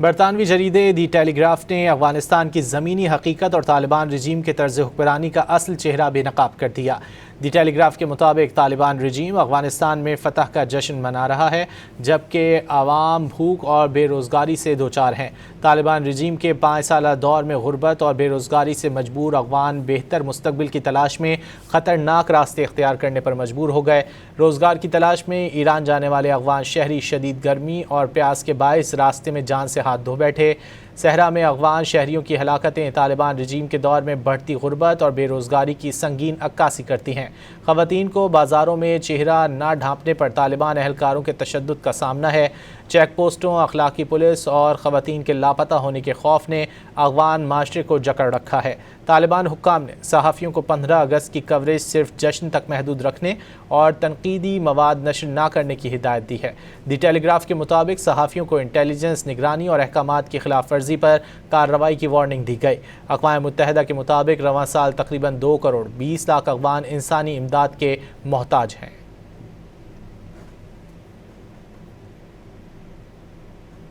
برطانوی جریدے دی ٹیلی گراف نے افغانستان کی زمینی حقیقت اور طالبان رجیم کے طرز حکمرانی کا اصل چہرہ بے نقاب کر دیا۔ دی ٹیلی گراف کے مطابق طالبان رجیم افغانستان میں فتح کا جشن منا رہا ہے، جبکہ عوام بھوک اور بے روزگاری سے دوچار ہیں۔ طالبان رجیم کے 5 سالہ دور میں غربت اور بے روزگاری سے مجبور افغان بہتر مستقبل کی تلاش میں خطرناک راستے اختیار کرنے پر مجبور ہو گئے۔ روزگار کی تلاش میں ایران جانے والے افغان شہری شدید گرمی اور پیاس کے باعث راستے میں جان سے ہاتھ دھو بیٹھے۔ صحرا میں افغان شہریوں کی ہلاکتیں طالبان رجیم کے دور میں بڑھتی غربت اور بے روزگاری کی سنگین عکاسی کرتی ہیں۔ خواتین کو بازاروں میں چہرہ نہ ڈھانپنے پر طالبان اہلکاروں کے تشدد کا سامنا ہے۔ چیک پوسٹوں، اخلاقی پولیس اور خواتین کے لاپتہ ہونے کے خوف نے افغان معاشرے کو جکڑ رکھا ہے۔ طالبان حکام نے صحافیوں کو 15 اگست کی کوریج صرف جشن تک محدود رکھنے اور تنقیدی مواد نشر نہ کرنے کی ہدایت دی ہے۔ دی ٹیلی گراف کے مطابق صحافیوں کو انٹیلیجنس، نگرانی اور احکامات کی خلاف ورزی پر کارروائی کی وارننگ دی گئی۔ اقوام متحدہ کے مطابق رواں سال تقریباً 2 کروڑ 20 لاکھ افغان انسانی امداد کے محتاج ہیں۔